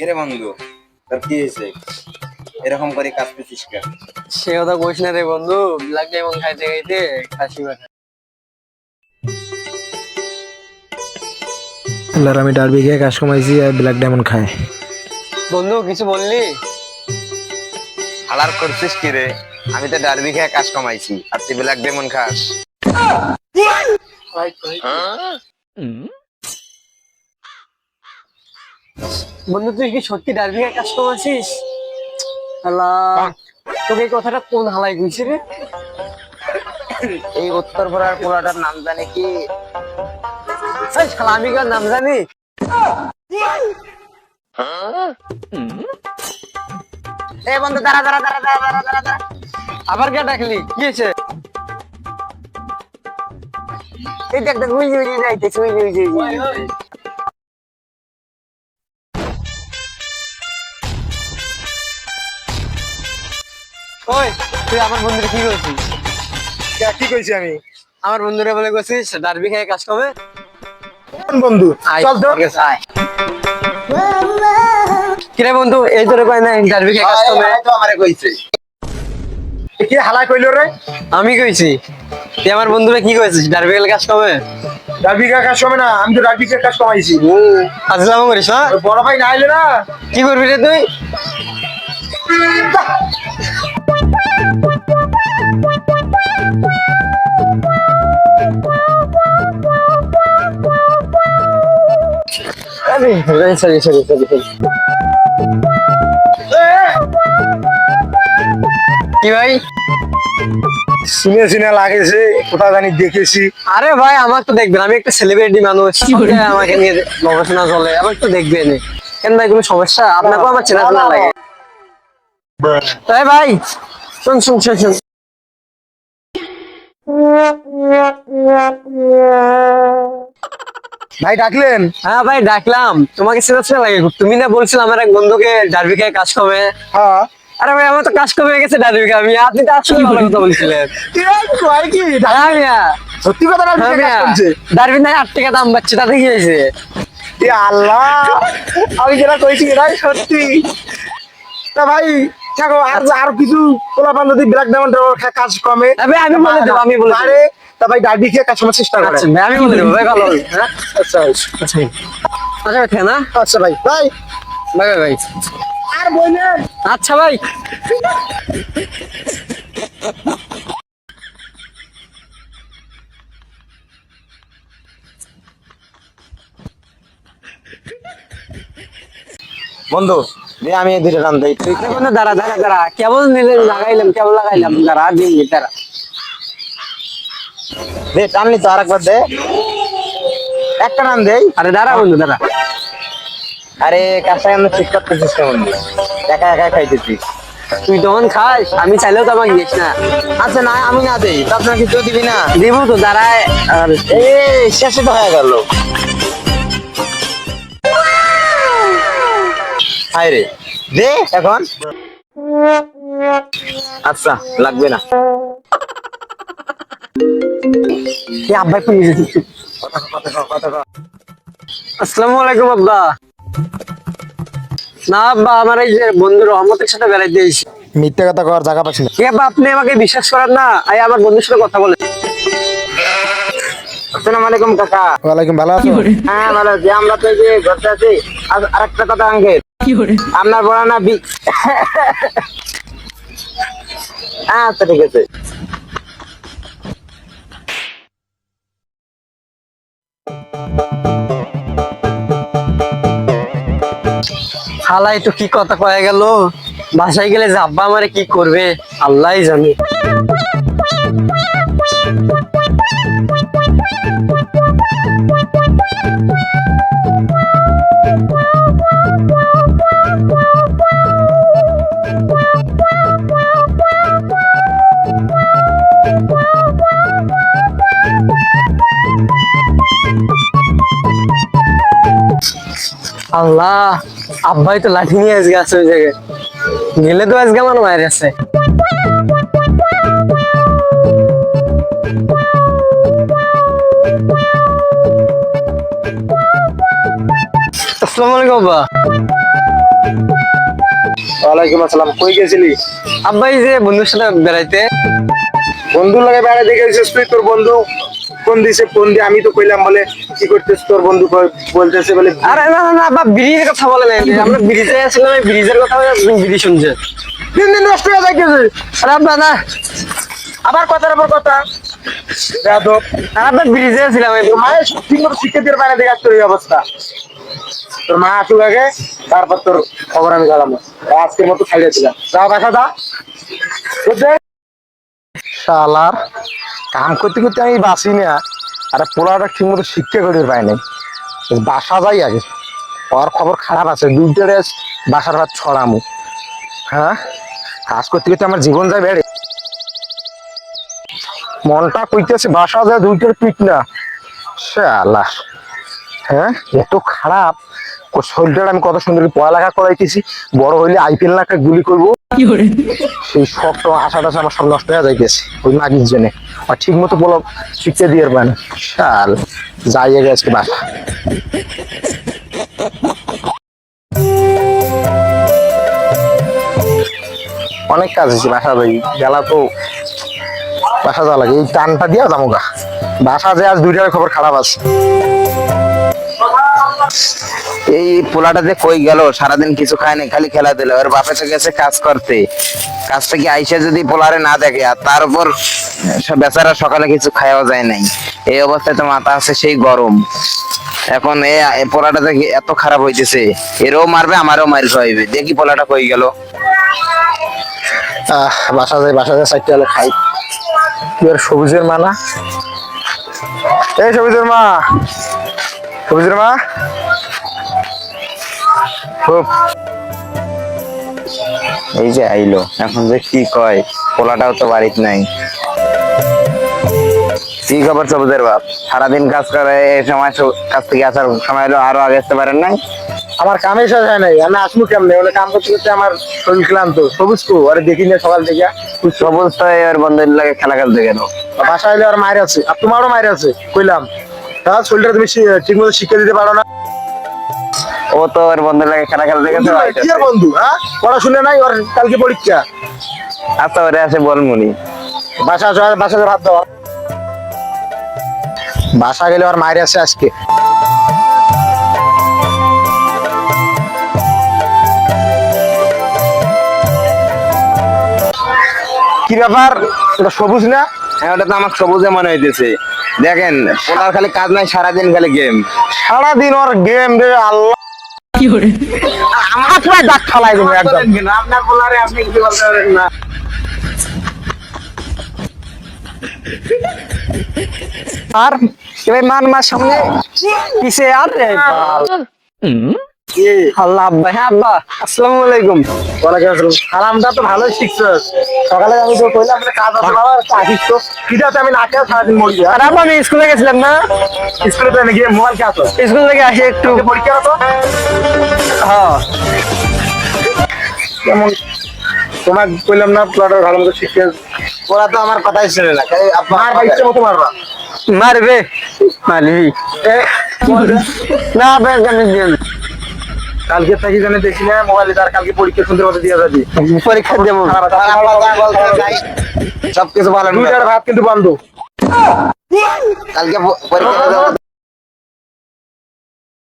কিরে বন্ধু, তোর কি হয়েছে? এরকম করে কাজ পেয়েছিস কেন? সে কথা কইস না রে বন্ধু, ব্ল্যাক ডায়মন্ড খাইতে খাইতে কাশি ব্যথা। আমি ডারবি খেয়ে কাজ কমাইছি আর ব্ল্যাক ডায়মন্ড খায়। বন্ধু কিছু বললি? হালার করছিস কি রে? আমি তো ডারবি খেয়ে কাজ কমাইছি আর তুই ব্ল্যাক ডায়মন্ড খাস। বন্ধু তুই কি সত্যি ডারবি খেয়ে কাজ কমাচ্ছিস? আল্লাহ, তোকে এই কথাটা কোন হালাই কইছে রে? এই উত্তরপাড়ার পোলাটার নাম জানে কি? এই শালা, আমি কার নাম জানি? এ বন্ধু দাঁড়া দাঁড়া দাঁড়া দাঁড়া দাঁড়া দাঁড়া দাঁড়া। আবার কে ডাকলি? কি হয়েছে? এই দেখ দেখ, উই উই যাইতেছে, উই উই উই। ওই তুই আমার বন্ধুরে কি করছিস? কি কইছি আমি? আমার বন্ধুরে বলে করছিস ডারবি খেয়ে কাজ কমে? কোন বন্ধু? আয়, চল তো। ঠিক আছে, আয়। কিরে বন্ধু, এই তোরে কয় না ডারবি খেয়ে কাজ কমে? তো আমারে কইছে। কি হালাই কইলো রে? আমি কইছি। তুই আমার বন্ধুরে কি কইছিস ডারবি খেলে কাজ কমে? ডারবি খেয়ে কাজ কমে না, আমি তো ডারবি খেয়ে কাজ কমাইছি। ফাজলামো করিস না? ওই বড় ভাই না আইলে না, কি করবি রে তুই? আরে সরি সরি সরি সরি। কি ভাই? শুনে শুনে লাগেছে, কোথা জানি দেখেছি। আরে ভাই, আমার তো দেখবেন, আমি একটা সেলিব্রিটি মানুষ, আমাকে নিয়ে গবেষণা চলে, আমার তো দেখবেন। কেন ভাই, কোনো সমস্যা? আপনাকেও আমার চেনা চেনা লাগে। তাই ভাই, শুন শুন শুন শুন। ভাই ডাকলেন? হ্যাঁ ভাই ডাকলাম, তোমাকে চেনা চেনা লাগে। তুমি না বলছিলে আমার এক বন্ধুকে ডারবি খেয়ে কাজ কমে? হ্যাঁ। আরে ভাই, আমার তো কাজ কমে গেছে ডারবি খেয়ে। আপনি তো আসলে ভালো কথা বলছিলেন। কয় কি? হ্যাঁ মিয়া, সত্যি কথা ডারবি হ্যাঁ খেয়ে কাজ মিয়া, করছে? ডারবি নাই 8 টাকা দাম পাচ্ছে, তাতে কি হয়েছে? এ আল্লাহ, আমি যেটা কইছি এটাই সত্যি। তা ভাই থাকো, আর আর কিছু পোলাপান যদি ব্ল্যাক ডায়মন্ড কাজ কমে, তবে আমি বলে দেবো, আমি বলে দেবো। আরে তা ভাই ডারবি খেয়ে কাজ করার চেষ্টা করে। আচ্ছা ভাই, আমি বলে দেবো ভাই, ভালো হবে। হ্যাঁ আচ্ছা আচ্ছা আচ্ছা ভাই, না আচ্ছা ভাই ভাই ভাই ভাই ভাই। আর বললেন আচ্ছা ভাই। বন্ধু দে, আমি এই দুটো রান দেই। তুই দেখো না, দাঁড়া দাঁড়া দাঁড়া, কেবল নিলে লাগাইলাম, কেবল লাগাইলাম, দাঁড়া 2 মিনিট দাঁড়া। দে, টানলি তো আরেকবার দে, একটা রান দেই। আরে দাঁড়া বন্ধু, দাঁড়া। আরে কাজটা আমরা ঠিক করতেছিস কেমন? একা একা খাইতেছিস। তুই তখন খাস, আমি চাইলেও তো আমাকে দিস না। আচ্ছা না, আমি না দেই তো আপনার কিছু দিবি না? দিব তো, দাঁড়ায়। আর এই শেষে তো হয়ে গেল। হায় রে, দে এখন। আচ্ছা লাগবে না। এই আব্বাই ফোন দিয়েছে। আসসালামু আলাইকুম আব্বা। না আব্বা, আমার এই যে বন্ধু রহমতের সাথে বেড়াইতে এসেছি। মিথ্যা কথা কর জায়গা পাচ্ছি না। কি আব্বা, আপনি আমাকে বিশ্বাস করেন না? আমার বন্ধুর সাথে কথা বলে। আসসালামু আলাইকুম কাকা। ওয়ালাইকুম, ভালো আছো? হ্যাঁ ভালো আছি। আমরা তো এই যে ঘরতে আছি। আর একটা কথা আঙ্কেল, আপনার বড় না আচ্ছা ঠিক আছে। হালাই তো কি কথা কয়ে গেল। বাসায় গেলে যে আব্বা আমারে কি করবে আল্লাহই জানে। আল্লাহ, আব্বাই তো লাঠি নিয়ে আজকে আছে ওই জায়গায়। গেলে তো আজকে আমার মায়ের আছে। আসসালামু আলাইকুম আব্বা। ওয়ালাইকুম আসসালাম। কই গেছিলি? আব্বা এই যে বন্ধুর সাথে বেড়াইতে। বন্ধুর লাগে বেড়াতে গেছিস তুই? তোর বন্ধু ফোন দিছে, ফোন দিয়ে আমি তো কইলাম বলে কি করতেছ, তোর বন্ধু বলতেছে বলে আরে না না না আব্বা, ব্রিজের কথা বলে নাই, আমরা ব্রিজে আসছিলাম, এই ব্রিজের কথা বলে আপনি ব্রিজ শুনছেন। দিন দিন নষ্ট হয়ে যাইতেছে। আরে আব্বা না, আবার কথার উপর কথা। যাদব, আর আব্বা ব্রিজে আসছিলাম তোর মায়ের ঠিক মতো শিক্ষা দিয়ে বাইরে দেখে তোর এই অবস্থা। তোর মা আসুক আগে, তারপর তোর খবর আমি জানাবো। আজকের মতো ছাড়িয়ে দিলাম, যাও দেখা দা। শালার কাম করতে করতে আমি বাঁচি না, আর পোলাটা ঠিক মতো শিক্ষা করে পাই নাই। বাসা যাই আগে, ওর খবর খারাপ আছে, দুইটারে বাসার ভাত ছড়ামু। হ্যাঁ, কাজ করতে করতে আমার জীবন যায় বেড়ে। মনটা কইতেছে বাসা যায় দুইটার পিট না। শালা, হ্যাঁ এত খারাপ। ও শরীরটা আমি কত সুন্দর পড়ালেখা করাইতেছি, বড় হইলে আইপিএল না একটা গুলি করবো, সেই শখটা আশাটা আমার সব নষ্ট হয়ে যাইতেছে ওই মাগির জন্য। আর ঠিক মতো বলো শিখতে দিয়ে পারে। শাল যাই আগে আজকে বাসা। অনেক কাজ হয়েছে বাসা যাই গেলা তো, বাসা যাওয়া লাগে এই টানটা দিয়া যাবো গা। বাসা যে আজ দুইটার খবর খারাপ আছে। এই পোলাটা যে কই গেল, সারাদিন কিছু খায় না, খালি খেলা দিল। ওর বাপে তো গেছে কাজ করতে, কাজটা কি আইসা যদি পোলারে না দেখে, আর তার উপর বেচারা সকালে কিছু খাওয়া যায় নাই, এই অবস্থায় তো মাথা আছে সেই গরম। এখন এ পোলাটা দেখি এত খারাপ হইতেছে, এরও মারবে আমারও মার খাইবে। দেখি পোলাটা কই গেল। বাসা যায়, বাসা যায় চারটে হলে খাই। কি আর সবুজের মা না? এই সবুজের মা, সবুজের মা, খুব এই যে আইলো, এখন যে কি কয়, পোলাটাও তো বাড়িতে নাই। কি খবর সবুজের বাপ? সারাদিন কাজ করে, এই সময় কাজ থেকে আসার সময় হলো, আরো আগে আসতে পারেন নাই? আমার কামে শেষ হয় নাই, আমি আসবো কেমনে? মানে কাম করতে করতে আমার শরীর ক্লান্ত। সবুজ কো আরে দেখি না সকাল থেকে। সবুজ তো এর বন্ধুর লাগে খেলা খেলতে গেল। বাসা এলে আর মায়ের আছে, আর তোমারও মায়ের আছে কইলাম। তাহলে শরীরটা তুমি ঠিক মতো শিক্ষা দিতে পারো না। ও তো ওর বন্ধুর লাগে খেলা খেলতে গেছে। কি আর বন্ধু, হ্যাঁ পড়াশোনা নাই ওর, কালকে পরীক্ষা। আচ্ছা ওরে আছে বলমুনি। বাসা বাসাতে ভাত দেওয়া। বাসা গেলে আর মায়ের আছে আজকে। কি ব্যাপার, ওটা সবুজ না? হ্যাঁ ওটা তো আমার সবুজে মনে হইতেছে। দেখেন ওনার খালি কাজ নাই, সারাদিন খালি গেম। সারাদিন ওর গেম রে আল্লাহ। আমার প্রায় দাগ ফালাই দেবো একদম। আপনার পোলারে আপনি কিছু বলতে পারেন না। আর এবার মান মার সামনে পিছে আর আল্লাহ। আব্বা, হ্যাঁ আব্বা, আসসালামু আলাইকুম। ওয়ালাইকুম আসসালাম। সালামটা তো ভালোই শিখছস। সকালে আমি তো কইলাম যে কাজ আছে বাবা, আসিস তো। কিটাতে আমি না খেয়ে সারাদিন মরি। আর আব্বা আমি স্কুলে গেছিলাম না, স্কুলে তো আমি গিয়ে মোবাইল খেয়ে আসো। স্কুল থেকে আসি একটু। পরীক্ষা হতো হ্যাঁ যেমন তোমার কইলাম না প্লটার ভালো মতো শিখে। ওরা তো আমার কথাই শুনে না, খালি মার বা ইচ্ছে মতো মারবা। মারবে, মারবি না আমি দিয়ে দেব। কালকে থাকি জানে দেখি না মোবাইলে, তার কালকে পরীক্ষা শুনতে মতো দিয়ে যাবি। পরীক্ষা দেবো। সবকিছু ভালো। দুইটার ভাত কিন্তু বন্ধ। কালকে পরীক্ষা